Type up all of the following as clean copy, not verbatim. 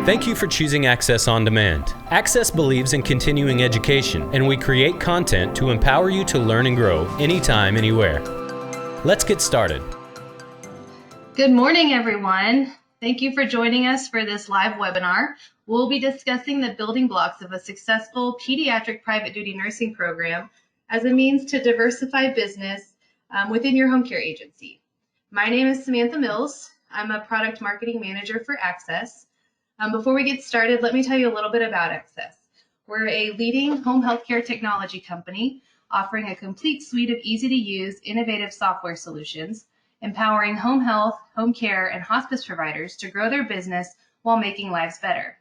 Thank you for choosing Axxess On Demand. Axxess believes in continuing education, and we create content to empower you to learn and grow anytime, anywhere. Let's get started. Good morning, everyone. Thank you for joining us for this live webinar. We'll be discussing the building blocks of a successful pediatric private duty nursing program as a means to diversify business within your home care agency. My name is Samantha Mills. I'm a product marketing manager for Axxess. Before we get started, let me tell you a little bit about Axxess. We're a leading home healthcare technology company offering a complete suite of easy-to-use, innovative software solutions, empowering home health, home care, and hospice providers to grow their business while making lives better.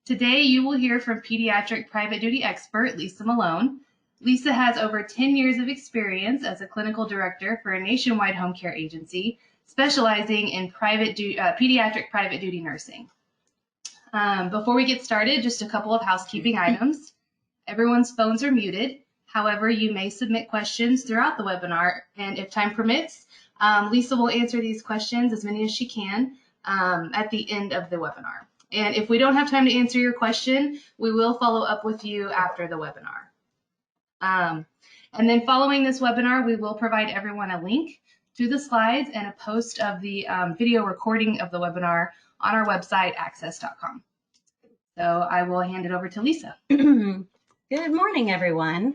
Today, you will hear from pediatric private duty expert Lisa Malone. Lisa has over 10 years of experience as a clinical director for a nationwide home care agency specializing in pediatric private duty nursing. Before we get started, just a couple of housekeeping items. Everyone's phones are muted. However, you may submit questions throughout the webinar, and if time permits, Lisa will answer these questions, as many as she can, at the end of the webinar. And if we don't have time to answer your question, we will follow up with you after the webinar. And then following this webinar, we will provide everyone a link to the slides and a post of the video recording of the webinar on our website, axxess.com. So I will hand it over to Lisa. Good morning, everyone.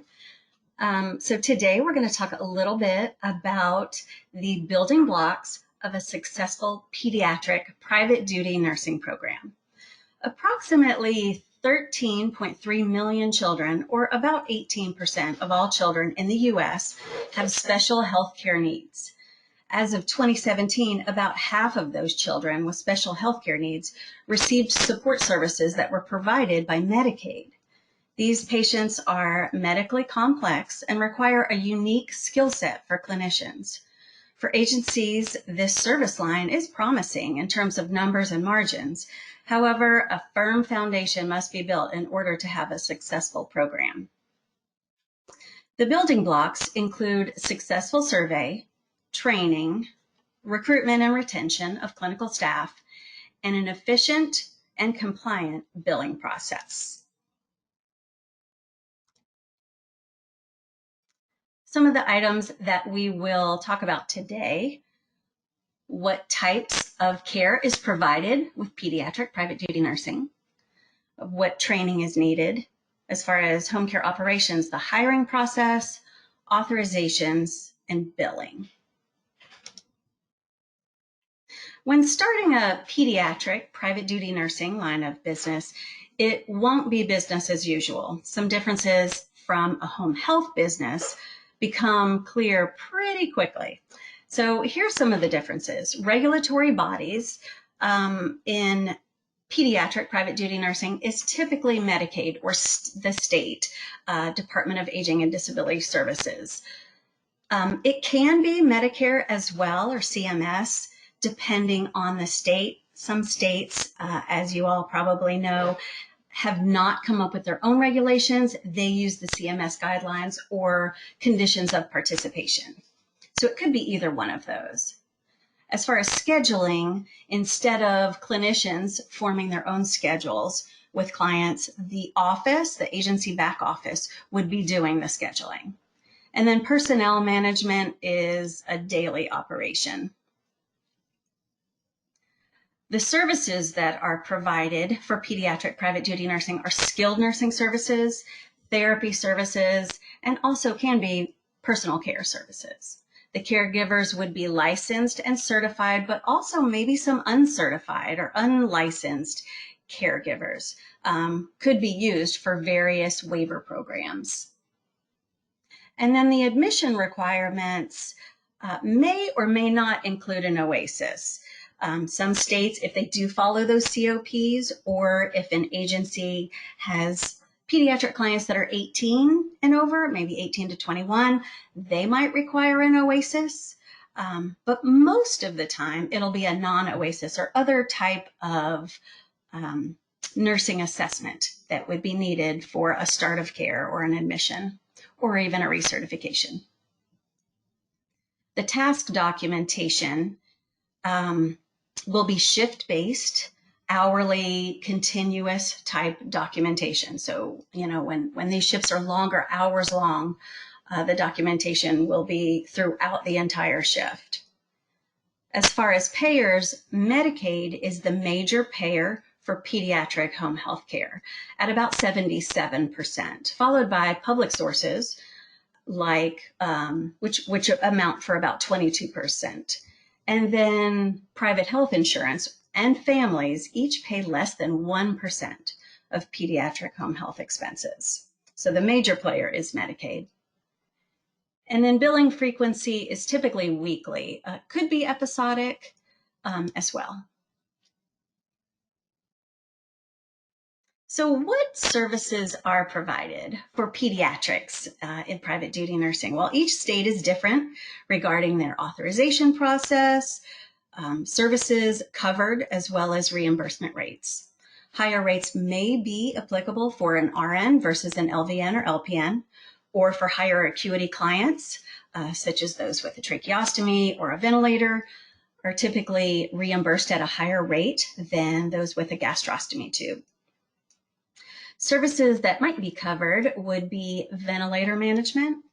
So today we're going to talk a little bit about the building blocks of a successful pediatric private duty nursing program. Approximately 13.3 million children, or about 18% of all children in the U.S., have special health care needs. As of 2017, about half of those children with special health care needs received support services that were provided by Medicaid. These patients are medically complex and require a unique skill set for clinicians. For agencies, this service line is promising in terms of numbers and margins. However, a firm foundation must be built in order to have a successful program. The building blocks include successful survey, training, recruitment and retention of clinical staff, and an efficient and compliant billing process. Some of the items that we will talk about today: what types of care is provided with pediatric private duty nursing, what training is needed as far as home care operations, the hiring process, authorizations, and billing. When starting a pediatric private duty nursing line of business, it won't be business as usual. Some differences from a home health business become clear pretty quickly. So here's some of the differences. Regulatory bodies in pediatric private duty nursing is typically Medicaid or the state Department of Aging and Disability Services. It can be Medicare as well, or CMS, depending on the state. Some states, as you all probably know, have not come up with their own regulations. They use the CMS guidelines or conditions of participation. So it could be either one of those. As far as scheduling, instead of clinicians forming their own schedules with clients, the office, the agency back office, would be doing the scheduling. And then personnel management is a daily operation. The services that are provided for pediatric private duty nursing are skilled nursing services, therapy services, and also can be personal care services. The caregivers would be licensed and certified, but also maybe some uncertified or unlicensed caregivers could be used for various waiver programs. And then the admission requirements may or may not include an OASIS. Some states, if they do follow those COPs, or if an agency has pediatric clients that are 18 and over, maybe 18 to 21, they might require an OASIS. But most of the time, it'll be a non-OASIS or other type of nursing assessment that would be needed for a start of care or an admission or even a recertification. The task documentation will be shift-based. hourly, continuous type documentation. So, when these shifts are longer, hours long, the documentation will be throughout the entire shift. As far as payers, Medicaid is the major payer for pediatric home health care at about 77%, followed by public sources like which amount for about 22%. And then private health insurance and families each pay less than 1% of pediatric home health expenses. So the major player is Medicaid. And then billing frequency is typically weekly, could be episodic as well. So what services are provided for pediatrics in private duty nursing? Well, each state is different regarding their authorization process, services covered, as well as reimbursement rates. Higher rates may be applicable for an RN versus an LVN or LPN, or for higher acuity clients, such as those with a tracheostomy or a ventilator, are typically reimbursed at a higher rate than those with a gastrostomy tube. Services that might be covered would be ventilator management,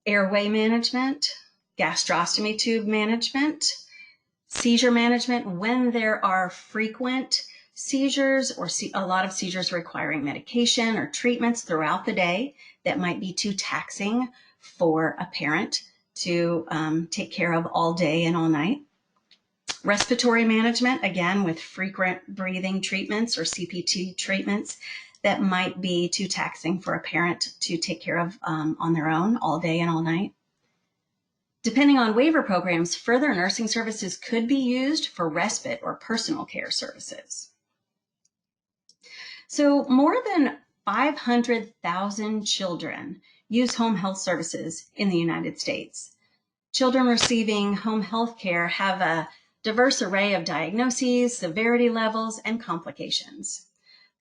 airway management, gastrostomy tube management, seizure management when there are frequent seizures or a lot of seizures requiring medication or treatments throughout the day that might be too taxing for a parent to take care of all day and all night. Respiratory management, again, with frequent breathing treatments or CPT treatments that might be too taxing for a parent to take care of on their own all day and all night. Depending on waiver programs, further nursing services could be used for respite or personal care services. So more than 500,000 children use home health services in the United States. Children receiving home health care have a diverse array of diagnoses, severity levels, and complications.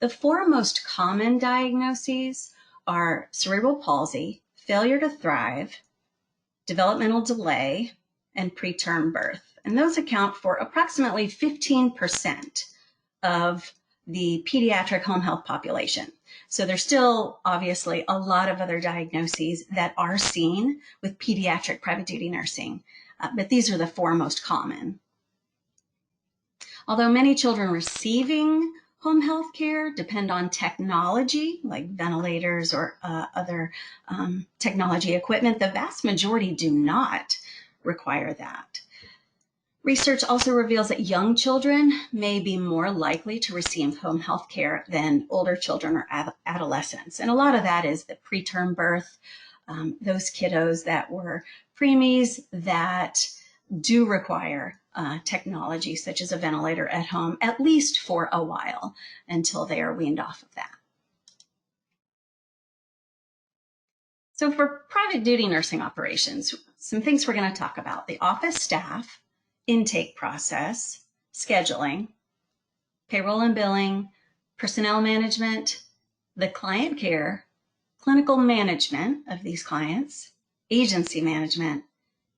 The four most common diagnoses are cerebral palsy, failure to thrive, developmental delay, and preterm birth. And those account for approximately 15% of the pediatric home health population. So there's still obviously a lot of other diagnoses that are seen with pediatric private duty nursing, but these are the four most common. Although many children receiving home health care depend on technology like ventilators or other technology equipment, the vast majority do not require that. Research also reveals that young children may be more likely to receive home health care than older children or adolescents. And a lot of that is the preterm birth, those kiddos that were preemies that do require technology such as a ventilator at home, at least for a while until they are weaned off of that. So for private duty nursing operations, some things we're going to talk about: the office staff, intake process, scheduling, payroll and billing, personnel management, the client care, clinical management of these clients, agency management,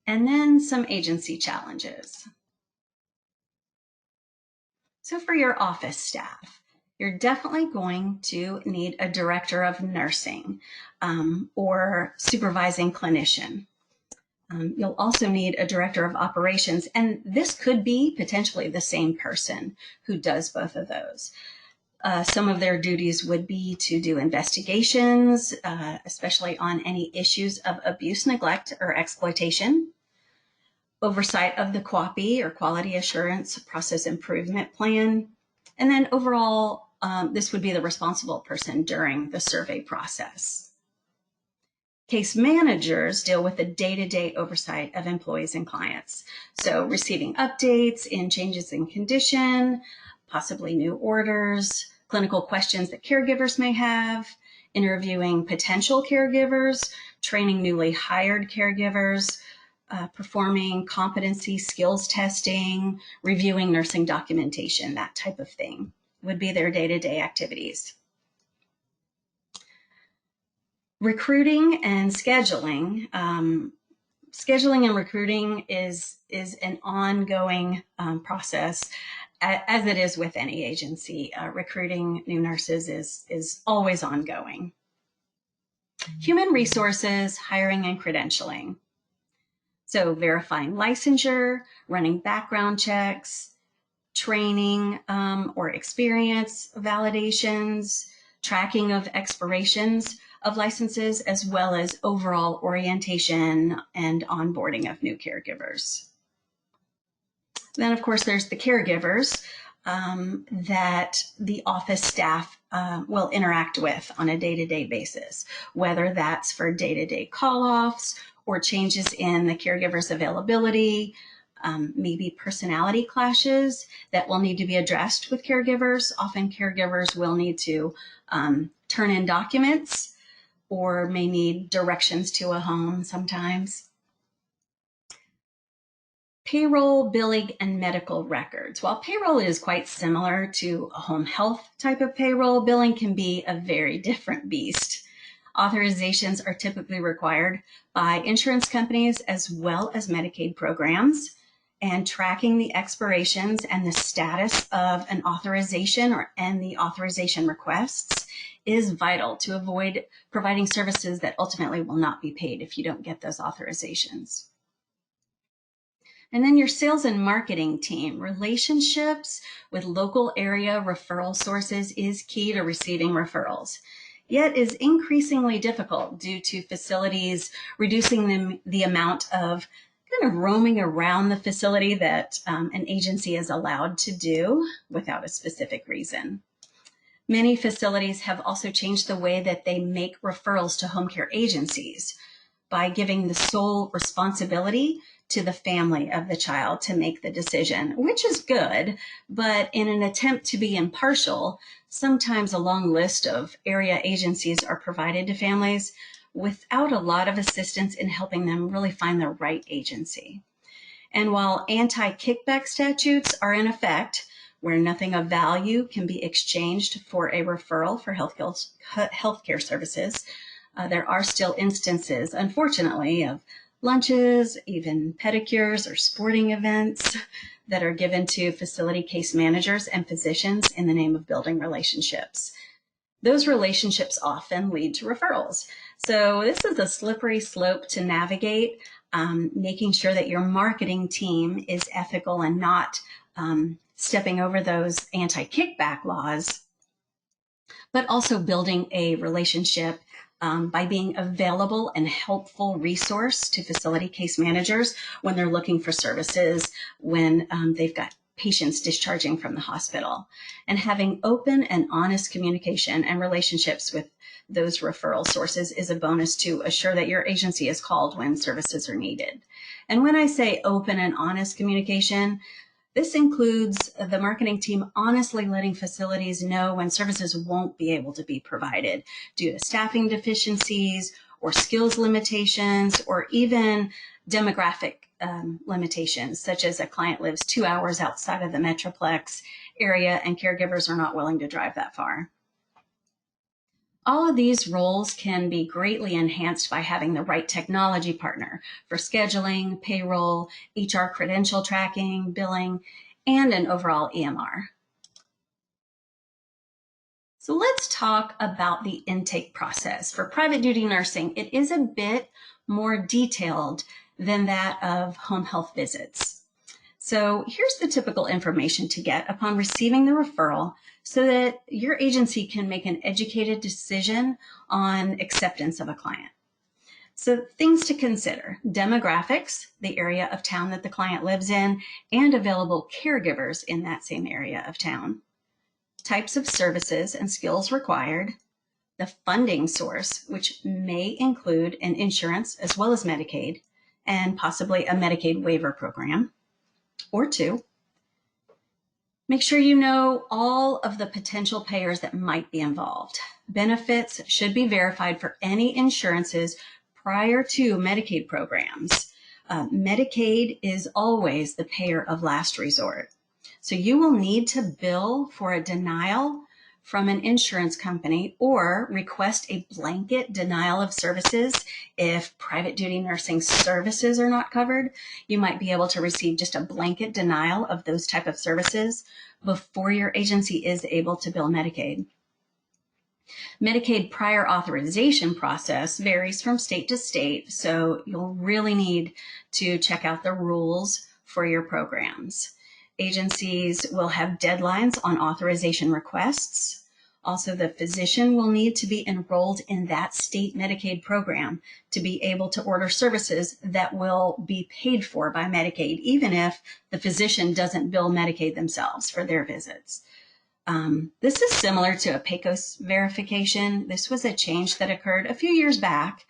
and then some agency challenges. So for your office staff, you're definitely going to need a director of nursing or supervising clinician. You'll also need a director of operations, and this could be potentially the same person who does both of those. Some of their duties would be to do investigations, especially on any issues of abuse, neglect, or exploitation, oversight of the QAPI or Quality Assurance Process Improvement Plan, and then overall, this would be the responsible person during the survey process. Case managers deal with the day-to-day oversight of employees and clients. So receiving updates in changes in condition, possibly new orders, clinical questions that caregivers may have, interviewing potential caregivers, training newly hired caregivers, performing competency skills testing, reviewing nursing documentation, that type of thing would be their day-to-day activities. Recruiting and scheduling. Scheduling and recruiting is an ongoing process, as it is with any agency, recruiting new nurses is always ongoing. Human resources, hiring and credentialing. So verifying licensure, running background checks, training or experience validations, tracking of expirations of licenses, as well as overall orientation and onboarding of new caregivers. Then, of course, there's the caregivers that the office staff will interact with on a day-to-day basis, whether that's for day-to-day call-offs or changes in the caregiver's availability, maybe personality clashes that will need to be addressed with caregivers. Often caregivers will need to turn in documents or may need directions to a home sometimes. Payroll, billing, and medical records. While payroll is quite similar to a home health type of payroll, billing can be a very different beast. Authorizations are typically required by insurance companies as well as Medicaid programs, and tracking the expirations and the status of an authorization and the authorization requests is vital to avoid providing services that ultimately will not be paid if you don't get those authorizations. And then your sales and marketing team. Relationships with local area referral sources is key to receiving referrals, yet is increasingly difficult due to facilities reducing the amount of kind of roaming around the facility that an agency is allowed to do without a specific reason. Many facilities have also changed the way that they make referrals to home care agencies by giving the sole responsibility to the family of the child to make the decision, which is good, but in an attempt to be impartial, sometimes a long list of area agencies are provided to families without a lot of assistance in helping them really find the right agency. And while anti-kickback statutes are in effect, where nothing of value can be exchanged for a referral for healthcare services, there are still instances, unfortunately, of lunches, even pedicures or sporting events that are given to facility case managers and physicians in the name of building relationships. Those relationships often lead to referrals. So this is a slippery slope to navigate, making sure that your marketing team is ethical and not stepping over those anti-kickback laws, but also building a relationship by being available and helpful resource to facility case managers when they're looking for services, when they've got patients discharging from the hospital, and having open and honest communication and relationships with those referral sources is a bonus to assure that your agency is called when services are needed. And when I say open and honest communication, this includes the marketing team honestly letting facilities know when services won't be able to be provided due to staffing deficiencies or skills limitations or even demographic limitations, such as a client lives 2 hours outside of the Metroplex area and caregivers are not willing to drive that far. All of these roles can be greatly enhanced by having the right technology partner for scheduling, payroll, HR credential tracking, billing, and an overall EMR. So let's talk about the intake process. For private duty nursing, it is a bit more detailed than that of home health visits. So here's the typical information to get upon receiving the referral so that your agency can make an educated decision on acceptance of a client. So things to consider: demographics, the area of town that the client lives in, and available caregivers in that same area of town. Types of services and skills required, the funding source, which may include an insurance as well as Medicaid, and possibly a Medicaid waiver program, or two. Make sure you know all of the potential payers that might be involved. Benefits should be verified for any insurances prior to Medicaid programs. Medicaid is always the payer of last resort. So you will need to bill for a denial from an insurance company or request a blanket denial of services if private duty nursing services are not covered. You might be able to receive just a blanket denial of those type of services before your agency is able to bill Medicaid. Medicaid prior authorization process varies from state to state, so you'll really need to check out the rules for your programs. Agencies will have deadlines on authorization requests. Also, the physician will need to be enrolled in that state Medicaid program to be able to order services that will be paid for by Medicaid, even if the physician doesn't bill Medicaid themselves for their visits. This is similar to a PACOS verification. This was a change that occurred a few years back,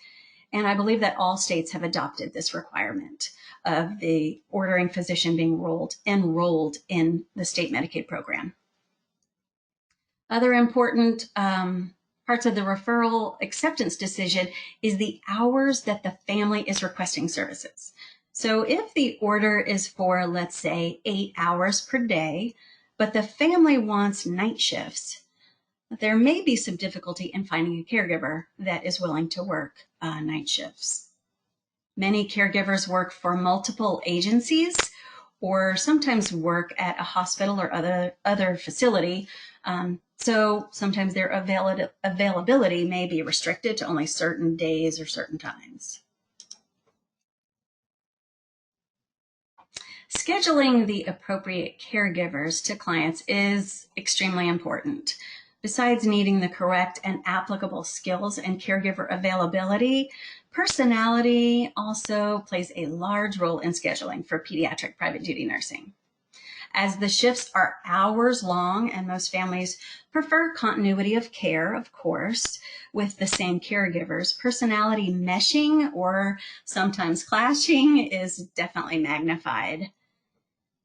and I believe that all states have adopted this requirement of the ordering physician being enrolled in the state Medicaid program. Other important parts of the referral acceptance decision is the hours that the family is requesting services. So if the order is for, let's say, 8 hours per day, but the family wants night shifts, there may be some difficulty in finding a caregiver that is willing to work night shifts. Many caregivers work for multiple agencies or sometimes work at a hospital or other facility. So sometimes their availability may be restricted to only certain days or certain times. Scheduling the appropriate caregivers to clients is extremely important. Besides needing the correct and applicable skills and caregiver availability, personality also plays a large role in scheduling for pediatric private duty nursing. As the shifts are hours long and most families prefer continuity of care, of course, with the same caregivers, personality meshing or sometimes clashing is definitely magnified.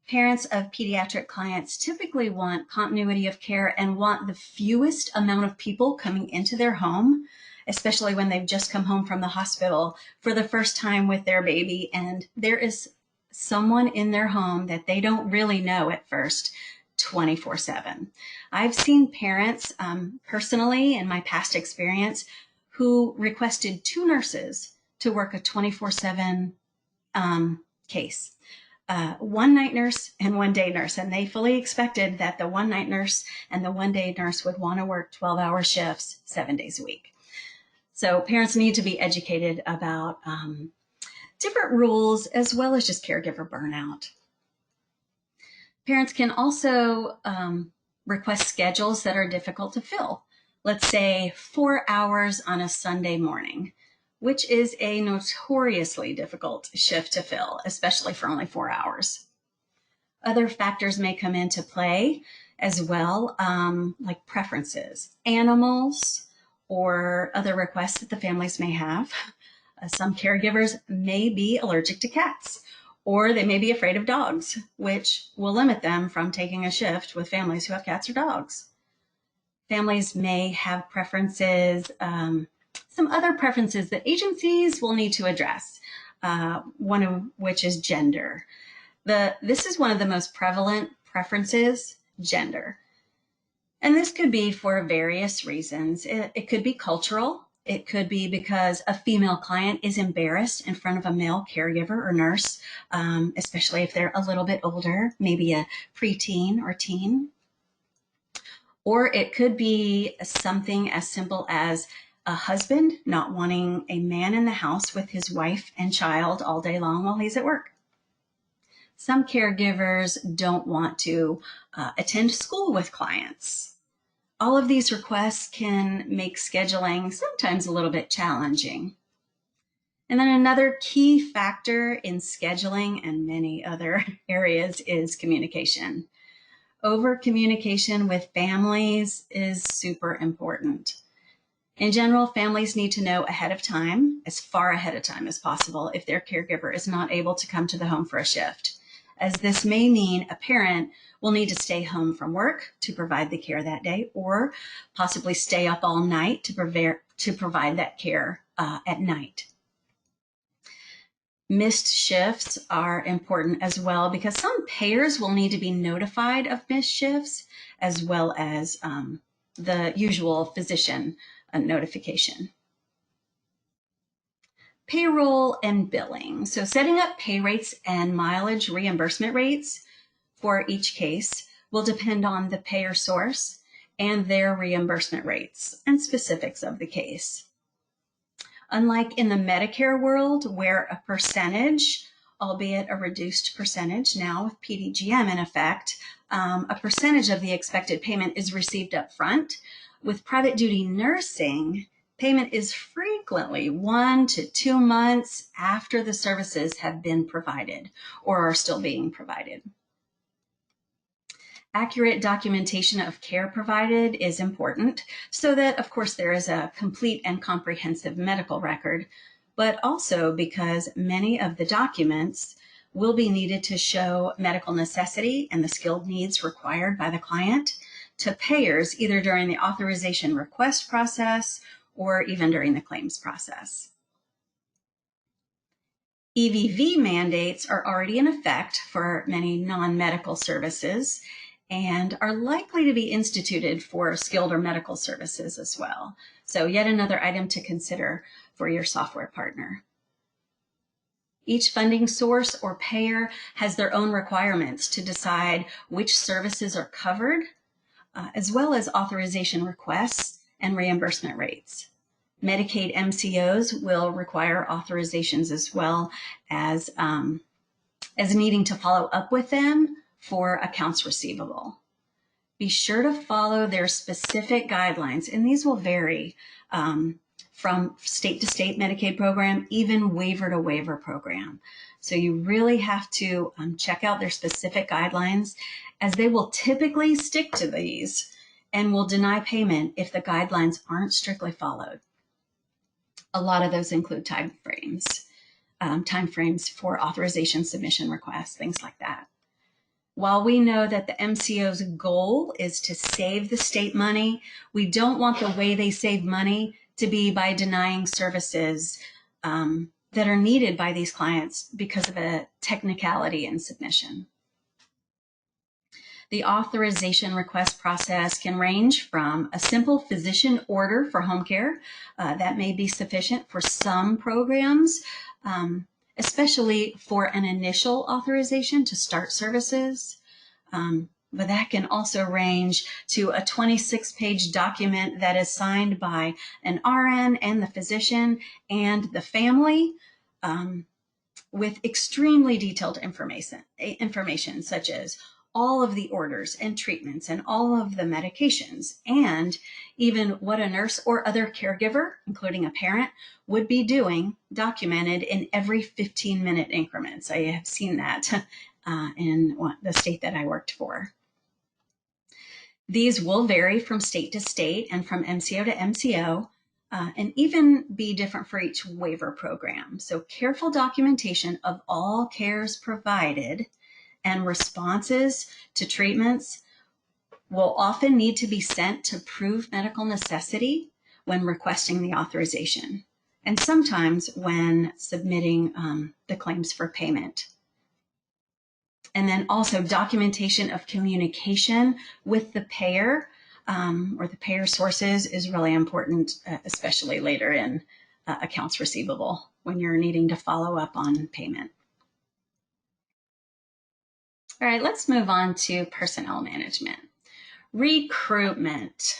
Parents of pediatric clients typically want continuity of care and want the fewest amount of people coming into their home, especially when they've just come home from the hospital for the first time with their baby and there is someone in their home that they don't really know at first 24/7. I've seen parents personally in my past experience who requested 2 nurses to work a 24/7 case. One night nurse and one day nurse, and they fully expected that the one night nurse and the one day nurse would want to work 12-hour shifts 7 days a week. So parents need to be educated about different rules as well as just caregiver burnout. Parents can also request schedules that are difficult to fill. Let's say 4 hours on a Sunday morning, which is a notoriously difficult shift to fill, especially for only 4 hours. Other factors may come into play as well, like preferences, animals, or other requests that the families may have. Some caregivers may be allergic to cats, or they may be afraid of dogs, which will limit them from taking a shift with families who have cats or dogs. Families may have preferences, some other preferences that agencies will need to address, one of which is gender. This is one of the most prevalent preferences, gender. And this could be for various reasons. It could be cultural. It could be because a female client is embarrassed in front of a male caregiver or nurse, especially if they're a little bit older, maybe a preteen or teen. Or it could be something as simple as a husband not wanting a man in the house with his wife and child all day long while he's at work. Some caregivers don't want to attend school with clients. All of these requests can make scheduling sometimes a little bit challenging. And then another key factor in scheduling and many other areas is communication. Over communication with families is super important. In general, families need to know ahead of time, as far ahead of time as possible, if their caregiver is not able to come to the home for a shift, as this may mean a parent will need to stay home from work to provide the care that day, or possibly stay up all night to provide that care at night. Missed shifts are important as well because some payers will need to be notified of missed shifts, as well as the usual physician notification. Payroll and billing. So setting up pay rates and mileage reimbursement rates for each case will depend on the payer source and their reimbursement rates and specifics of the case. Unlike in the Medicare world, where a percentage, albeit a reduced percentage now with PDGM in effect, a percentage of the expected payment is received up front. With private duty nursing, payment is frequently 1 to 2 months after the services have been provided or are still being provided. Accurate documentation of care provided is important so that, of course, there is a complete and comprehensive medical record, but also because many of the documents will be needed to show medical necessity and the skilled needs required by the client to payers either during the authorization request process or even during the claims process. EVV mandates are already in effect for many non-medical services and are likely to be instituted for skilled or medical services as well. So yet another item to consider for your software partner. Each funding source or payer has their own requirements to decide which services are covered, as well as authorization requests and reimbursement rates. Medicaid MCOs will require authorizations as well as needing to follow up with them for accounts receivable. Be sure to follow their specific guidelines, and these will vary from state to state Medicaid program, even waiver to waiver program. So you really have to check out their specific guidelines, as they will typically stick to these and will deny payment if the guidelines aren't strictly followed. A lot of those include timeframes for authorization submission requests, things like that. While we know that the MCO's goal is to save the state money, we don't want the way they save money to be by denying services that are needed by these clients because of a technicality in submission. The authorization request process can range from a simple physician order for home care that may be sufficient for some programs, especially for an initial authorization to start services. But that can also range to a 26-page document that is signed by an RN and the physician and the family with extremely detailed information such as all of the orders and treatments and all of the medications, and even what a nurse or other caregiver, including a parent, would be doing, documented in every 15-minute increments. I have seen that in the state that I worked for. These will vary from state to state and from MCO to MCO, and even be different for each waiver program. So careful documentation of all cares provided and responses to treatments will often need to be sent to prove medical necessity when requesting the authorization, and sometimes when submitting the claims for payment. And then also documentation of communication with the payer or the payer sources is really important, especially later in accounts receivable when you're needing to follow up on payment. All right, let's move on to personnel management. Recruitment.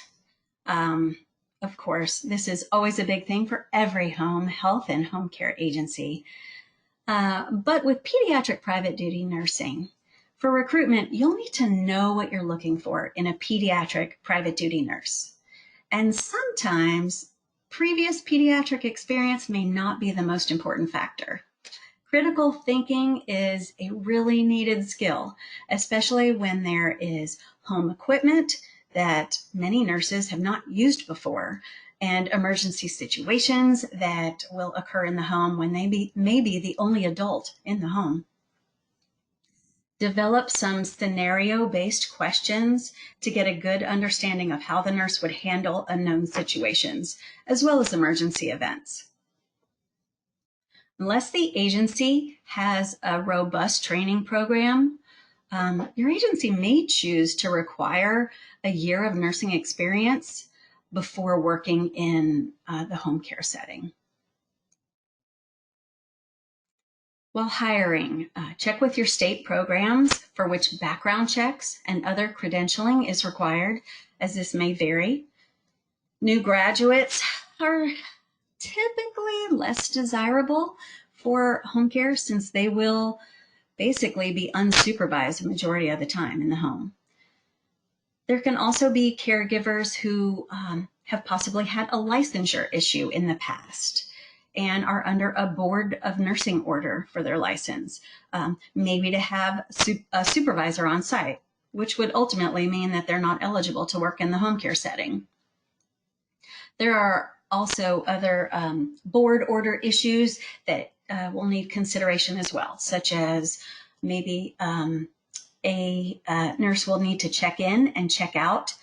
Of course, this is always a big thing for every home health and home care agency. But with pediatric private duty nursing, for recruitment, you'll need to know what you're looking for in a pediatric private duty nurse. And sometimes previous pediatric experience may not be the most important factor. Critical thinking is a really needed skill, especially when there is home equipment that many nurses have not used before, and emergency situations that will occur in the home when they may be the only adult in the home. Develop some scenario-based questions to get a good understanding of how the nurse would handle unknown situations, as well as emergency events. Unless the agency has a robust training program, Your agency may choose to require a year of nursing experience before working in the home care setting. While hiring, check with your state programs for which background checks and other credentialing is required, as this may vary. New graduates are typically less desirable for home care since they will basically be unsupervised the majority of the time in the home. There can also be caregivers who have possibly had a licensure issue in the past and are under a board of nursing order for their license, maybe to have a supervisor on site, which would ultimately mean that they're not eligible to work in the home care setting. There are also other board order issues that will need consideration as well, such as maybe a nurse will need to check in and check out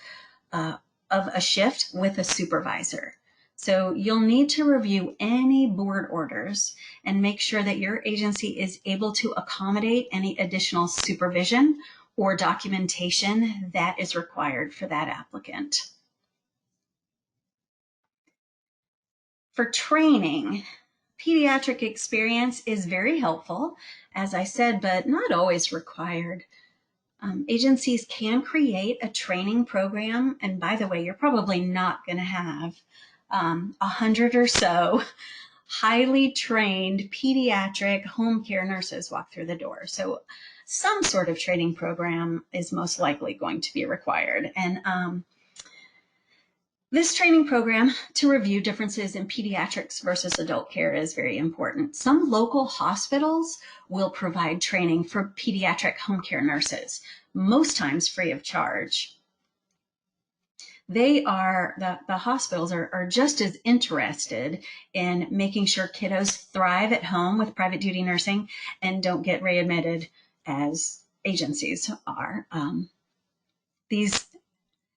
of a shift with a supervisor. So you'll need to review any board orders and make sure that your agency is able to accommodate any additional supervision or documentation that is required for that applicant. For training, pediatric experience is very helpful, as I said, but not always required. Agencies can create a training program, and by the way, you're probably not going to have 100 or so highly trained pediatric home care nurses walk through the door. So some sort of training program is most likely going to be required. And this training program to review differences in pediatrics versus adult care is very important. Some local hospitals will provide training for pediatric home care nurses, most times free of charge. The hospitals are just as interested in making sure kiddos thrive at home with private duty nursing and don't get readmitted as agencies are. These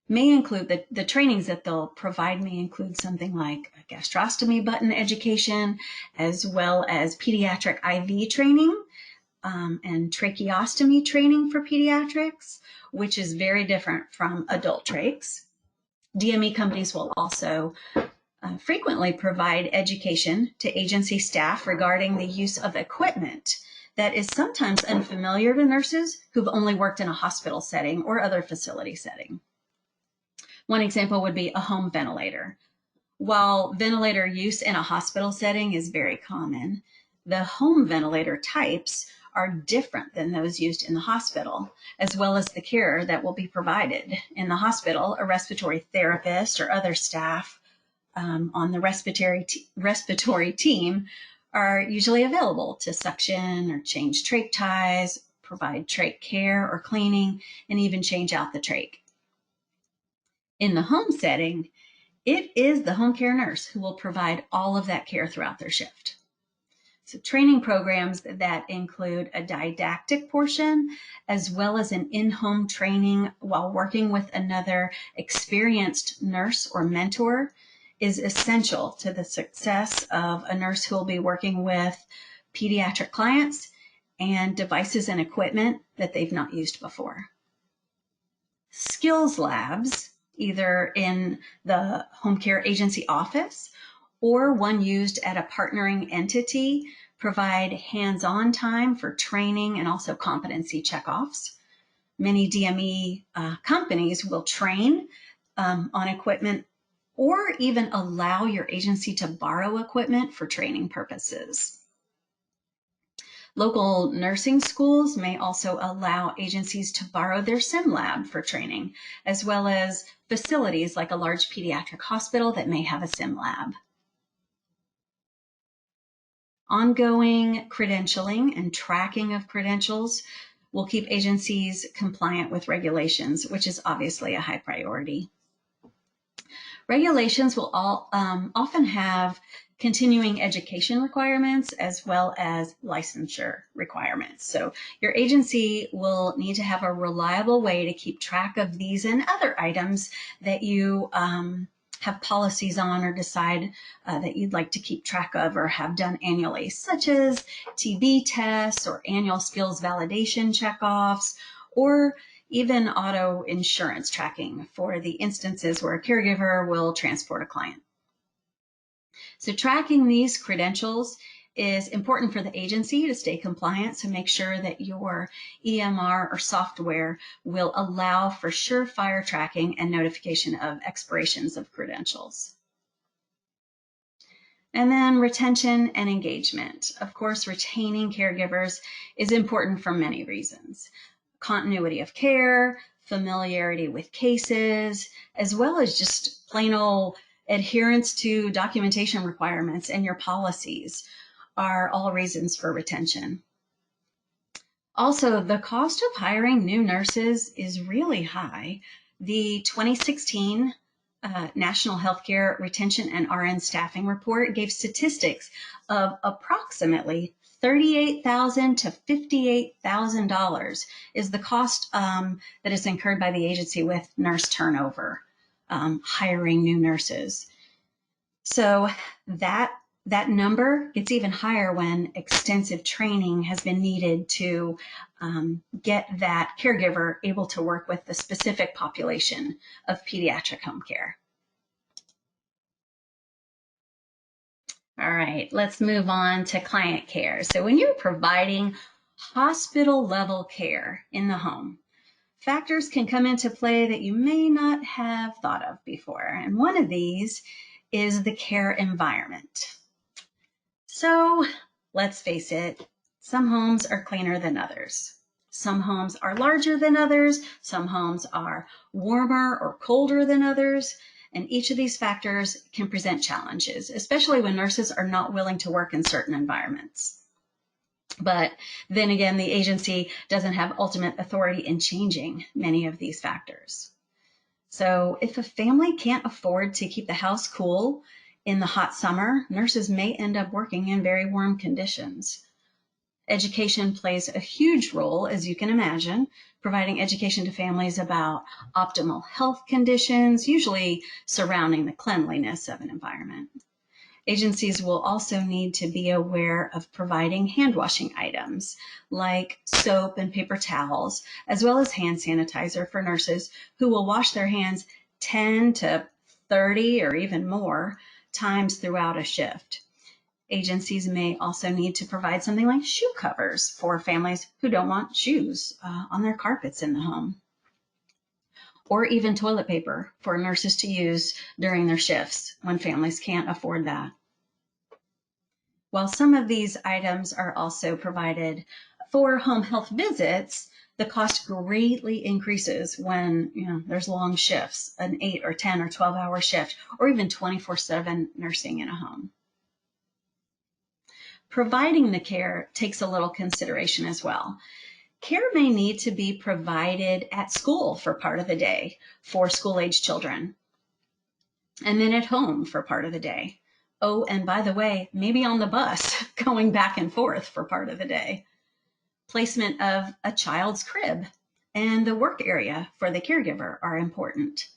may include, the trainings that they'll provide may include something like a gastrostomy button education, as well as pediatric IV training and tracheostomy training for pediatrics, which is very different from adult trachs. DME companies will also frequently provide education to agency staff regarding the use of equipment that is sometimes unfamiliar to nurses who've only worked in a hospital setting or other facility setting. One example would be a home ventilator. While ventilator use in a hospital setting is very common, the home ventilator types are different than those used in the hospital, as well as the care that will be provided. In the hospital, a respiratory therapist or other staff on the respiratory team are usually available to suction or change trach ties, provide trach care or cleaning, and even change out the trach. In the home setting, it is the home care nurse who will provide all of that care throughout their shift. So training programs that include a didactic portion as well as an in-home training while working with another experienced nurse or mentor is essential to the success of a nurse who will be working with pediatric clients and devices and equipment that they've not used before. Skills labs, either in the home care agency office or one used at a partnering entity, provide hands-on time for training and also competency checkoffs. Many DME companies will train on equipment or even allow your agency to borrow equipment for training purposes. Local nursing schools may also allow agencies to borrow their sim lab for training, as well as facilities like a large pediatric hospital that may have a sim lab. Ongoing credentialing and tracking of credentials will keep agencies compliant with regulations, which is obviously a high priority. Regulations will often have continuing education requirements as well as licensure requirements. So your agency will need to have a reliable way to keep track of these and other items that you have policies on or decide that you'd like to keep track of or have done annually, such as TB tests or annual skills validation checkoffs or even auto insurance tracking for the instances where a caregiver will transport a client. So tracking these credentials is important for the agency to stay compliant, so make sure that your EMR or software will allow for surefire tracking and notification of expirations of credentials. And then retention and engagement. Of course, retaining caregivers is important for many reasons. Continuity of care, familiarity with cases, as well as just plain old adherence to documentation requirements and your policies are all reasons for retention. Also, the cost of hiring new nurses is really high. The 2016 National Healthcare Retention and RN Staffing Report gave statistics of approximately $38,000 to $58,000 is the cost that is incurred by the agency with nurse turnover, hiring new nurses. So that number gets even higher when extensive training has been needed to get that caregiver able to work with the specific population of pediatric home care. All right, let's move on to client care. So when you're providing hospital level care in the home, factors can come into play that you may not have thought of before. And one of these is the care environment. So let's face it, some homes are cleaner than others. Some homes are larger than others. Some homes are warmer or colder than others. And each of these factors can present challenges, especially when nurses are not willing to work in certain environments. But then again, the agency doesn't have ultimate authority in changing many of these factors. So if a family can't afford to keep the house cool in the hot summer, nurses may end up working in very warm conditions. Education plays a huge role, as you can imagine, providing education to families about optimal health conditions, usually surrounding the cleanliness of an environment. Agencies will also need to be aware of providing hand washing items like soap and paper towels, as well as hand sanitizer for nurses who will wash their hands 10 to 30 or even more times throughout a shift. Agencies may also need to provide something like shoe covers for families who don't want shoes on their carpets in the home, or even toilet paper for nurses to use during their shifts when families can't afford that. While some of these items are also provided for home health visits, the cost greatly increases when there's long shifts, an 8 or 10 or 12-hour shift, or even 24/7 nursing in a home. Providing the care takes a little consideration as well. Care may need to be provided at school for part of the day for school-age children, and then at home for part of the day. Oh, and by the way, maybe on the bus going back and forth for part of the day. Placement of a child's crib and the work area for the caregiver are important.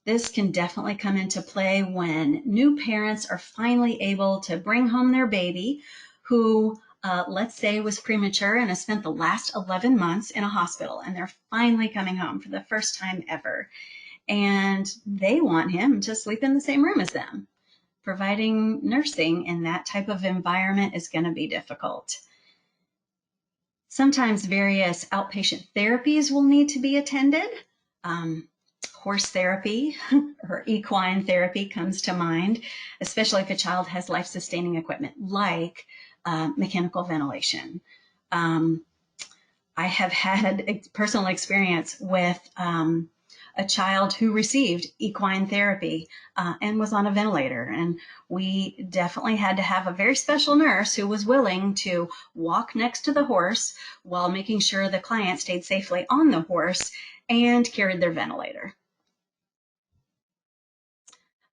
This can definitely come into play when new parents are finally able to bring home their baby who, let's say, was premature and has spent the last 11 months in a hospital, and they're finally coming home for the first time ever. And they want him to sleep in the same room as them. Providing nursing in that type of environment is going to be difficult. Sometimes various outpatient therapies will need to be attended. Horse therapy or equine therapy comes to mind, especially if a child has life-sustaining equipment like mechanical ventilation. I have had personal experience with a child who received equine therapy and was on a ventilator. And we definitely had to have a very special nurse who was willing to walk next to the horse while making sure the client stayed safely on the horse and carried their ventilator.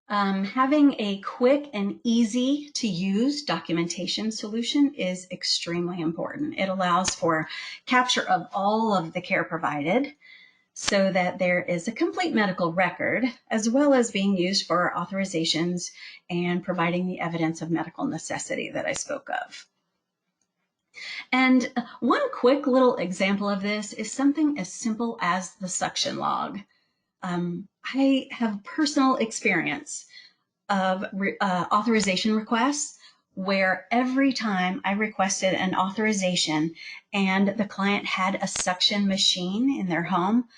Having a quick and easy to use documentation solution is extremely important. It allows for capture of all of the care provided so that there is a complete medical record, as well as being used for authorizations and providing the evidence of medical necessity that I spoke of. And one quick little example of this is something as simple as the suction log. I have personal experience of authorization requests where every time I requested an authorization and the client had a suction machine in their home,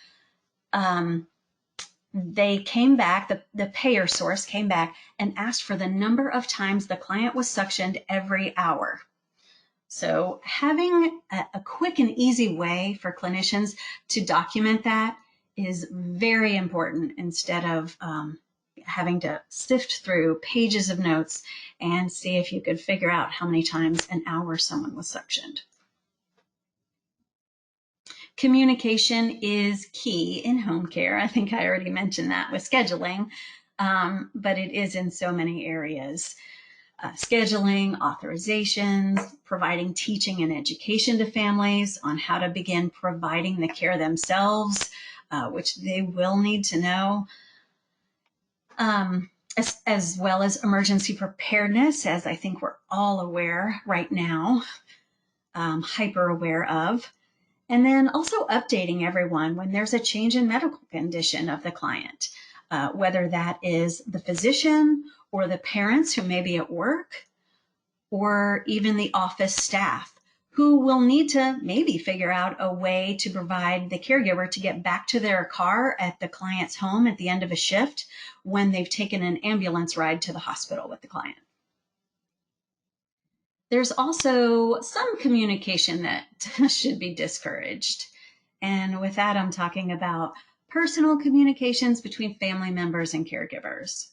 they came back, the payer source came back and asked for the number of times the client was suctioned every hour. So having a quick and easy way for clinicians to document that is very important instead of having to sift through pages of notes and see if you could figure out how many times an hour someone was suctioned. Communication is key in home care. I think I already mentioned that with scheduling, but it is in so many areas. Scheduling, authorizations, providing teaching and education to families on how to begin providing the care themselves, which they will need to know, as well as emergency preparedness, as I think we're all aware right now, hyper aware of. And then also updating everyone when there's a change in medical condition of the client, whether that is the physician or the parents who may be at work, or even the office staff who will need to maybe figure out a way to provide the caregiver to get back to their car at the client's home at the end of a shift when they've taken an ambulance ride to the hospital with the client. There's also some communication that should be discouraged. And with that, I'm talking about personal communications between family members and caregivers.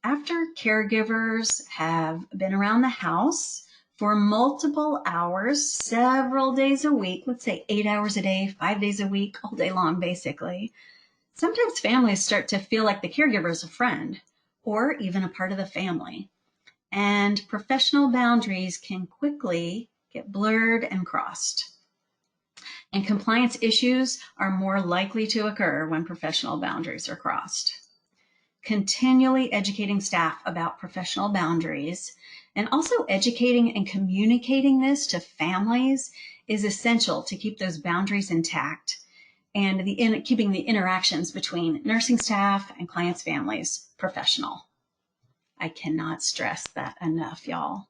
After caregivers have been around the house for multiple hours, several days a week, let's say 8 hours a day, 5 days a week, all day long, basically, sometimes families start to feel like the caregiver is a friend or even a part of the family. And professional boundaries can quickly get blurred and crossed. And compliance issues are more likely to occur when professional boundaries are crossed. Continually educating staff about professional boundaries and also educating and communicating this to families is essential to keep those boundaries intact and keeping the interactions between nursing staff and clients' families professional. I cannot stress that enough, y'all.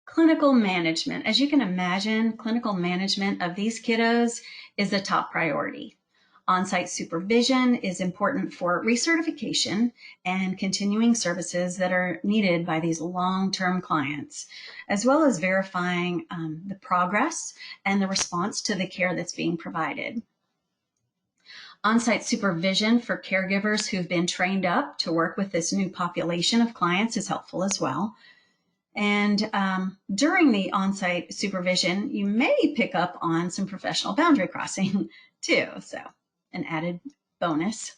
Clinical management. As you can imagine, clinical management of these kiddos is a top priority. On-site supervision is important for recertification and continuing services that are needed by these long-term clients, as well as verifying the progress and the response to the care that's being provided. On-site supervision for caregivers who've been trained up to work with this new population of clients is helpful as well. And during the on-site supervision, you may pick up on some professional boundary crossing too, so an added bonus.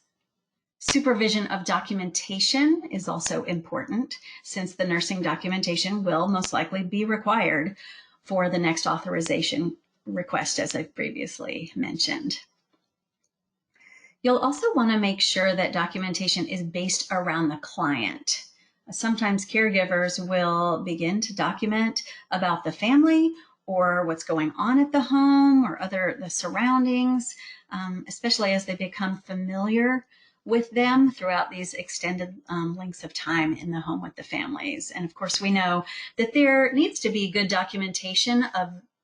Supervision of documentation is also important since the nursing documentation will most likely be required for the next authorization request, as I've previously mentioned. You'll also want to make sure that documentation is based around the client. Sometimes caregivers will begin to document about the family or what's going on at the home or the surroundings, especially as they become familiar with them throughout these extended lengths of time in the home with the families. And of course, we know that there needs to be good documentation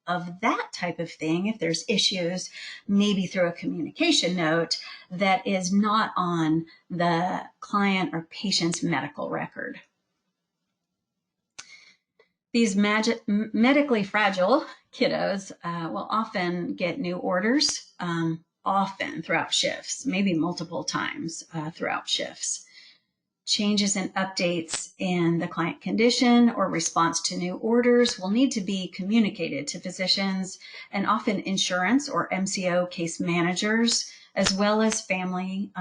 of that type of thing if there's issues, maybe through a communication note that is not on the client or patient's medical record. These medically fragile kiddos will often get new orders, often throughout shifts, maybe multiple times throughout shifts. Changes and updates in the client condition or response to new orders will need to be communicated to physicians and often insurance or MCO case managers, as well as family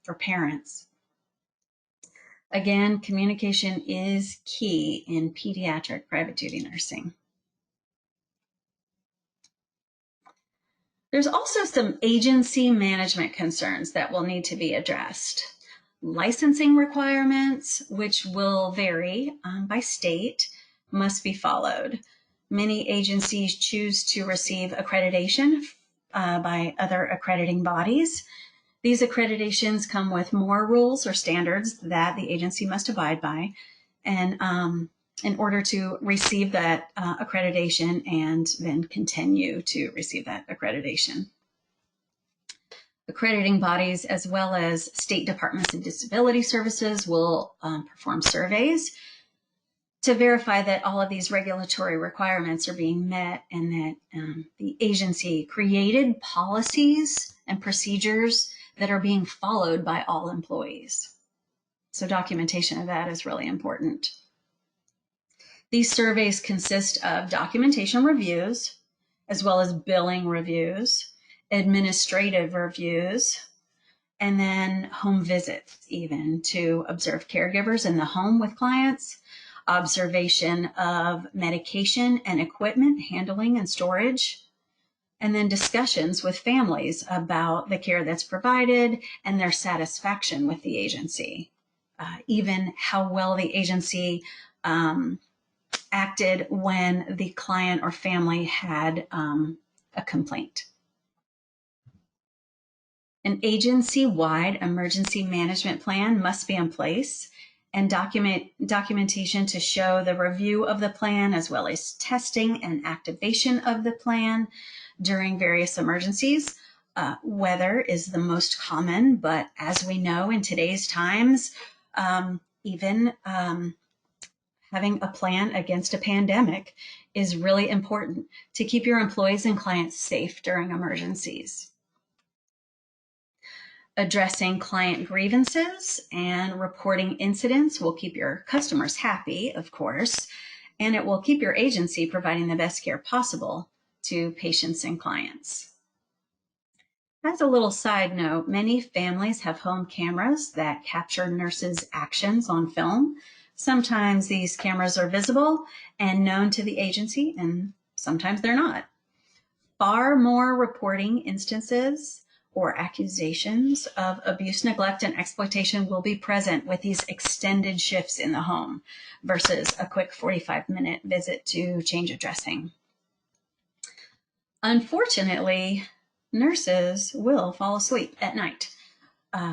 or parents. Again, communication is key in pediatric private duty nursing. There's also some agency management concerns that will need to be addressed. Licensing requirements, which will vary by state, must be followed. Many agencies choose to receive accreditation by other accrediting bodies. These accreditations come with more rules or standards that the agency must abide by, and in order to receive that accreditation and then continue to receive that accreditation. Accrediting bodies, as well as state departments of disability services, will perform surveys to verify that all of these regulatory requirements are being met and that the agency created policies and procedures that are being followed by all employees. So documentation of that is really important. These surveys consist of documentation reviews, as well as billing reviews, administrative reviews, and then home visits even to observe caregivers in the home with clients, observation of medication and equipment handling and storage, and then discussions with families about the care that's provided and their satisfaction with the agency, even how well the agency acted when the client or family had a complaint. An agency-wide emergency management plan must be in place, and documentation to show the review of the plan, as well as testing and activation of the plan during various emergencies. Weather is the most common, but as we know in today's times, even having a plan against a pandemic is really important to keep your employees and clients safe during emergencies. Addressing client grievances and reporting incidents will keep your customers happy, of course, and it will keep your agency providing the best care possible to patients and clients. As a little side note, many families have home cameras that capture nurses' actions on film. Sometimes these cameras are visible and known to the agency, and sometimes they're not. Far more reporting instances or accusations of abuse, neglect, and exploitation will be present with these extended shifts in the home versus a quick 45-minute visit to change a dressing. Unfortunately, nurses will fall asleep at night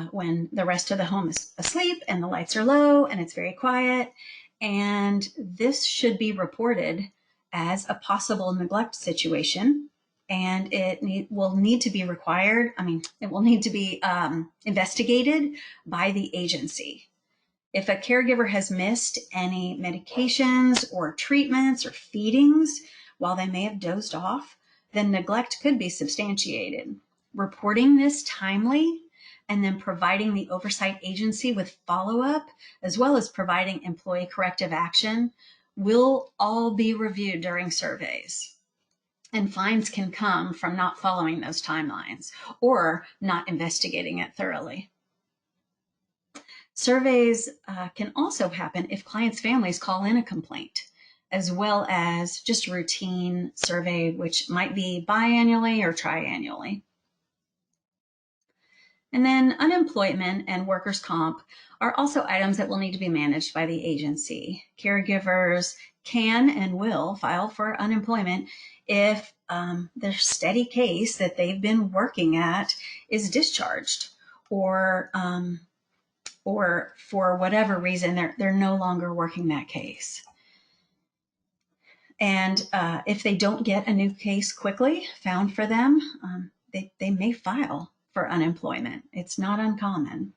when the rest of the home is asleep and the lights are low and it's very quiet. And this should be reported as a possible neglect situation. And it will need to be investigated by the agency. If a caregiver has missed any medications or treatments or feedings while they may have dozed off, then neglect could be substantiated. Reporting this timely and then providing the oversight agency with follow-up, as well as providing employee corrective action, will all be reviewed during surveys. And fines can come from not following those timelines or not investigating it thoroughly. Surveys can also happen if clients' families call in a complaint, as well as just routine survey, which might be biannually or triannually. And then unemployment and workers' comp are also items that will need to be managed by the agency. Caregivers can and will file for unemployment if their steady case that they've been working at is discharged, or for whatever reason they're no longer working that case. And if they don't get a new case quickly found for them, they may file for unemployment. It's not uncommon.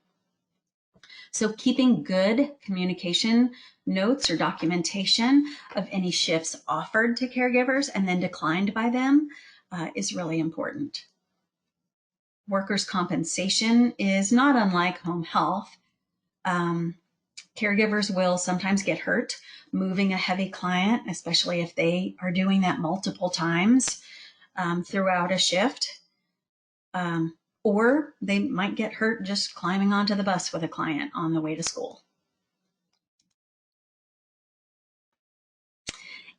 So keeping good communication notes or documentation of any shifts offered to caregivers and then declined by them is really important. Workers' compensation is not unlike home health. Caregivers will sometimes get hurt moving a heavy client, especially if they are doing that multiple times throughout a shift. Or they might get hurt just climbing onto the bus with a client on the way to school.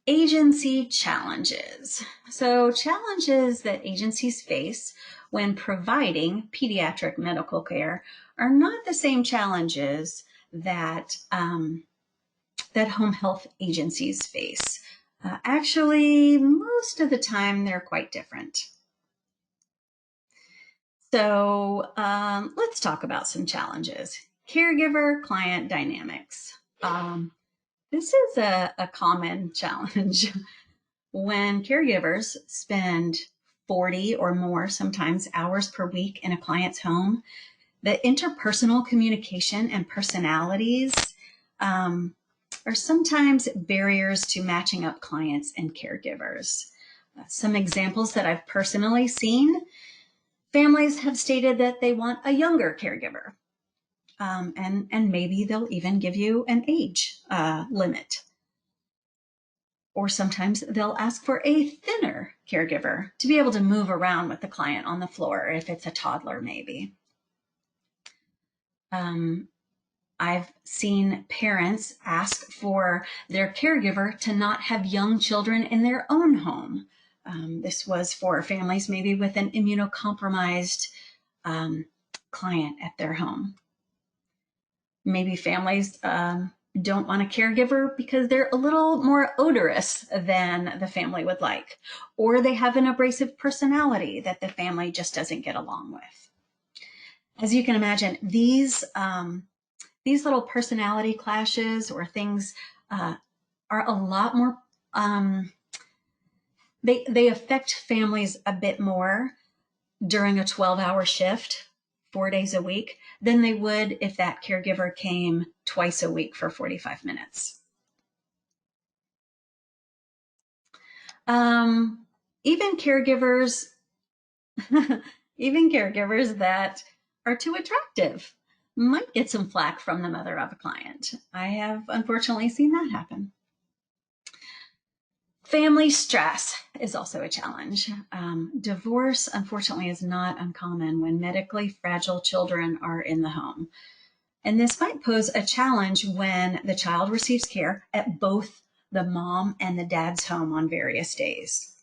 Agency challenges. So challenges that agencies face when providing pediatric medical care are not the same challenges that home health agencies face. Actually, most of the time, they're quite different. So let's talk about some challenges. Caregiver-client dynamics. This is a common challenge. When caregivers spend 40 or more, sometimes hours per week in a client's home, the interpersonal communication and personalities are sometimes barriers to matching up clients and caregivers. Some examples that I've personally seen: families have stated that they want a younger caregiver, and maybe they'll even give you an age limit. Or sometimes they'll ask for a thinner caregiver to be able to move around with the client on the floor if it's a toddler, maybe. I've seen parents ask for their caregiver to not have young children in their own home. This was for families maybe with an immunocompromised client at their home. Maybe families don't want a caregiver because they're a little more odorous than the family would like, or they have an abrasive personality that the family just doesn't get along with. As you can imagine, these little personality clashes or things are a lot more, they affect families a bit more during a 12-hour shift, 4 days a week, than they would if that caregiver came twice a week for 45 minutes. Even caregivers that are too attractive might get some flack from the mother of a client. I have unfortunately seen that happen. Family stress is also a challenge. Divorce, unfortunately, is not uncommon when medically fragile children are in the home. And this might pose a challenge when the child receives care at both the mom and the dad's home on various days.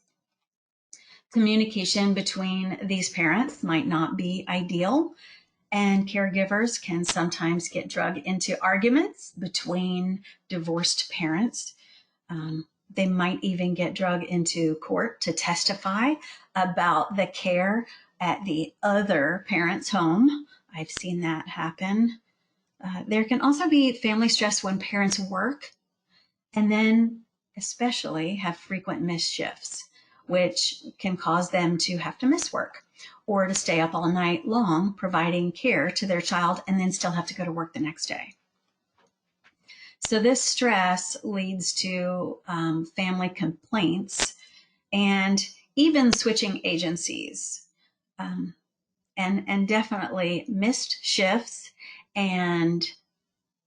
Communication between these parents might not be ideal, and caregivers can sometimes get dragged into arguments between divorced parents. They might even get dragged into court to testify about the care at the other parent's home. I've seen that happen. There can also be family stress when parents work and then especially have frequent missed shifts, which can cause them to have to miss work or to stay up all night long providing care to their child and then still have to go to work the next day. So this stress leads to family complaints and even switching agencies, and definitely missed shifts and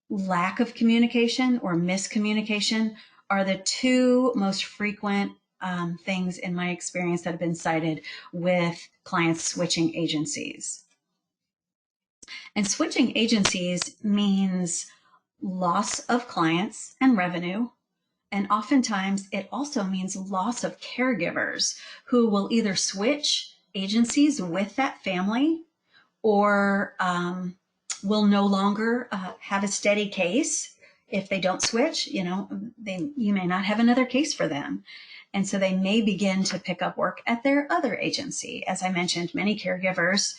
lack of communication or miscommunication are the two most frequent things in my experience that have been cited with clients switching agencies. And switching agencies means loss of clients and revenue. And oftentimes it also means loss of caregivers who will either switch agencies with that family or will no longer have a steady case. If they don't switch, you may not have another case for them. And so they may begin to pick up work at their other agency. As I mentioned, many caregivers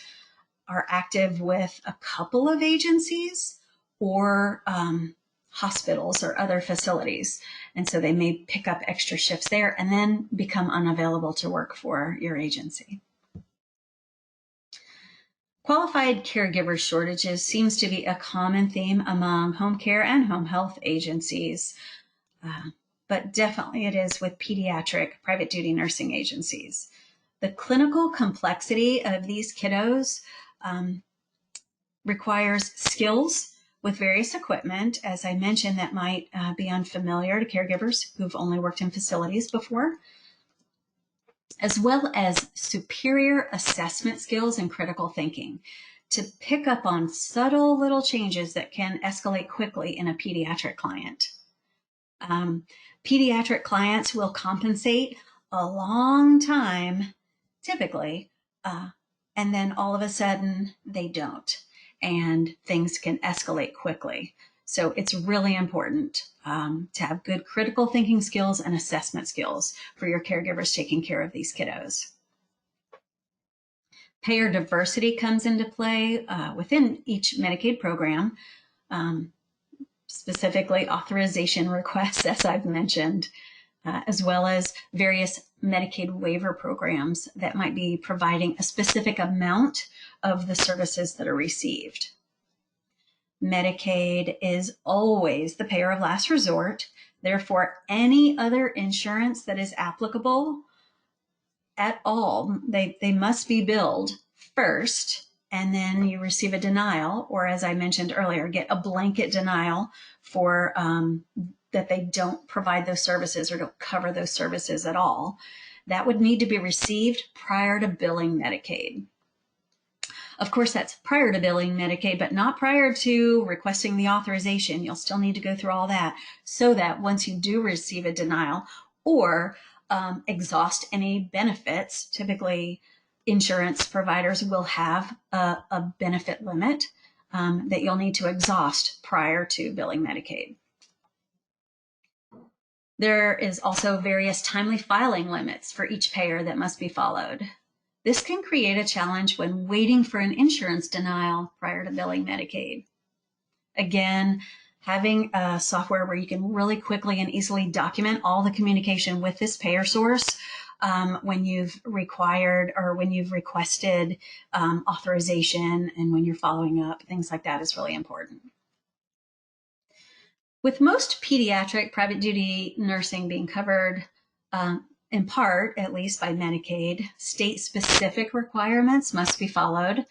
are active with a couple of agencies or hospitals or other facilities. And so they may pick up extra shifts there and then become unavailable to work for your agency. Qualified caregiver shortages seems to be a common theme among home care and home health agencies, but definitely it is with pediatric private duty nursing agencies. The clinical complexity of these kiddos requires skills with various equipment, as I mentioned, that might be unfamiliar to caregivers who've only worked in facilities before, as well as superior assessment skills and critical thinking to pick up on subtle little changes that can escalate quickly in a pediatric client. Pediatric clients will compensate a long time, typically, and then all of a sudden they don't, and things can escalate quickly. So it's really important to have good critical thinking skills and assessment skills for your caregivers taking care of these kiddos. Payer diversity comes into play within each Medicaid program, specifically authorization requests, as I've mentioned, as well as various Medicaid waiver programs that might be providing a specific amount of the services that are received. Medicaid is always the payer of last resort. Therefore, any other insurance that is applicable at all, they must be billed first, and then you receive a denial, or as I mentioned earlier, get a blanket denial for that they don't provide those services or don't cover those services at all. That would need to be received prior to billing Medicaid. Of course, that's prior to billing Medicaid, but not prior to requesting the authorization. You'll still need to go through all that so that once you do receive a denial or exhaust any benefits, typically insurance providers will have a benefit limit that you'll need to exhaust prior to billing Medicaid. There is also various timely filing limits for each payer that must be followed. This can create a challenge when waiting for an insurance denial prior to billing Medicaid. Again, having a software where you can really quickly and easily document all the communication with this payer source when you've required or when you've requested authorization and when you're following up, things like that is really important. With most pediatric private duty nursing being covered in part, at least by Medicaid, state-specific requirements must be followed,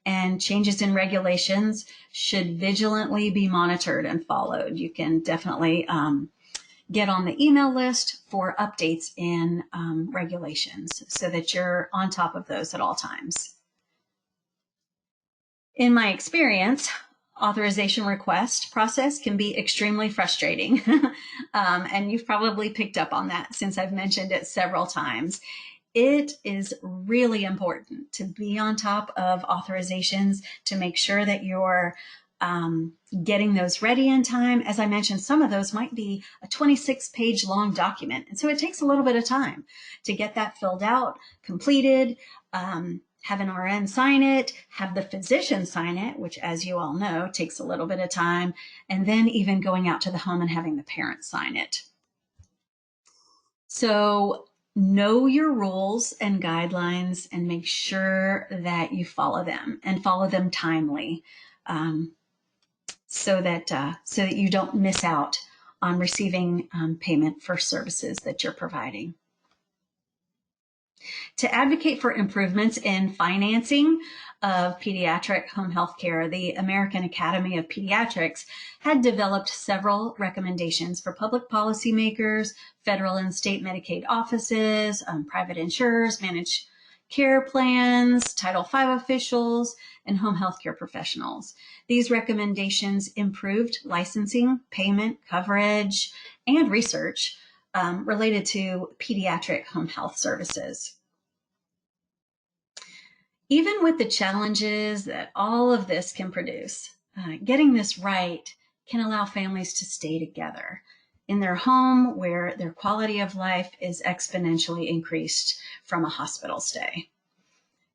and changes in regulations should vigilantly be monitored and followed. You can definitely get on the email list for updates in regulations so that you're on top of those at all times. In my experience, authorization request process can be extremely frustrating. And you've probably picked up on that since I've mentioned it several times. It is really important to be on top of authorizations to make sure that you're getting those ready in time. As I mentioned, some of those might be a 26-page long document. And so it takes a little bit of time to get that filled out, completed, have an RN sign it, have the physician sign it, which, as you all know, takes a little bit of time, and then even going out to the home and having the parents sign it. So know your rules and guidelines and make sure that you follow them and follow them timely so that you don't miss out on receiving payment for services that you're providing. To advocate for improvements in financing of pediatric home health care, the American Academy of Pediatrics had developed several recommendations for public policymakers, federal and state Medicaid offices, private insurers, managed care plans, Title V officials, and home health care professionals. These recommendations improved licensing, payment, coverage, and research related to pediatric home health services. Even with the challenges that all of this can produce, getting this right can allow families to stay together in their home where their quality of life is exponentially increased from a hospital stay.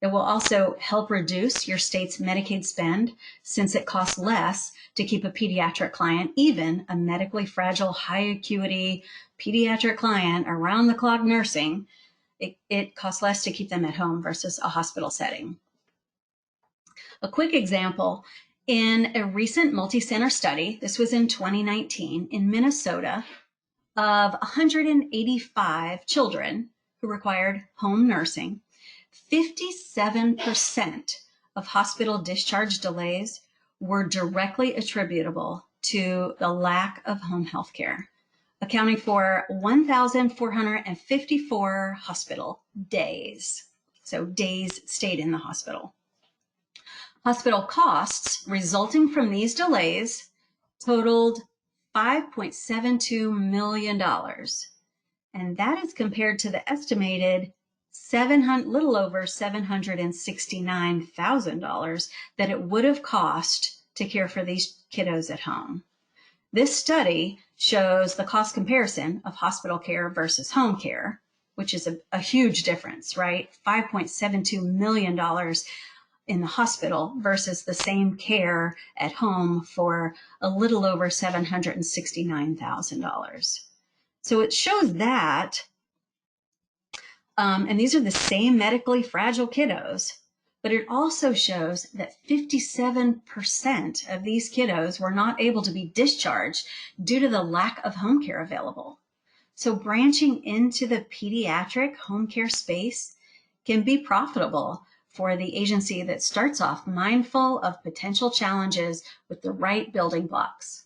It will also help reduce your state's Medicaid spend since it costs less to keep a pediatric client, even a medically fragile, high acuity pediatric client around the clock nursing. It costs less to keep them at home versus a hospital setting. A quick example, in a recent multi-center study, this was in 2019 in Minnesota, of 185 children who required home nursing, 57% of hospital discharge delays were directly attributable to the lack of home health care, accounting for 1,454 hospital days. So days stayed in the hospital. Hospital costs resulting from these delays totaled $5.72 million. And that is compared to the estimated little over $769,000 that it would have cost to care for these kiddos at home. This study shows the cost comparison of hospital care versus home care, which is a huge difference, right? $5.72 million in the hospital versus the same care at home for a little over $769,000. So it shows that, and these are the same medically fragile kiddos, but it also shows that 57% of these kiddos were not able to be discharged due to the lack of home care available. So branching into the pediatric home care space can be profitable for the agency that starts off mindful of potential challenges with the right building blocks.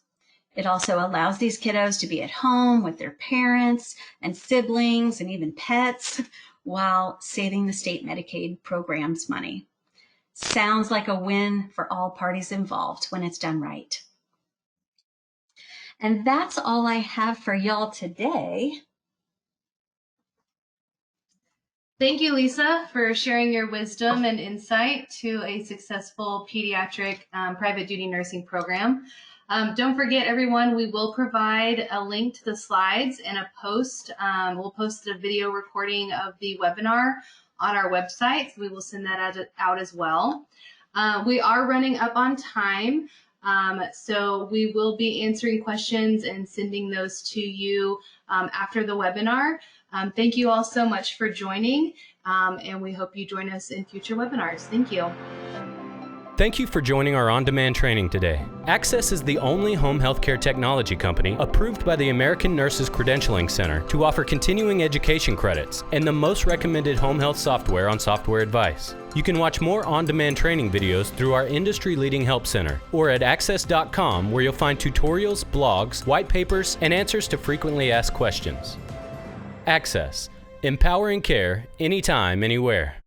It also allows these kiddos to be at home with their parents and siblings and even pets while saving the state Medicaid program's money. Sounds like a win for all parties involved when it's done right. And that's all I have for y'all today. Thank you, Lisa, for sharing your wisdom and insight to a successful pediatric private duty nursing program. Don't forget, everyone, we will provide a link to the slides and a post. We'll post a video recording of the webinar on our website. So we will send that out as well. We are running up on time, so we will be answering questions and sending those to you after the webinar. Thank you all so much for joining, and we hope you join us in future webinars. Thank you. Thank you for joining our on-demand training today. Axxess is the only home healthcare technology company approved by the American Nurses Credentialing Center to offer continuing education credits and the most recommended home health software on Software Advice. You can watch more on-demand training videos through our industry-leading help center or at axxess.com, where you'll find tutorials, blogs, white papers, and answers to frequently asked questions. Axxess, empowering care anytime, anywhere.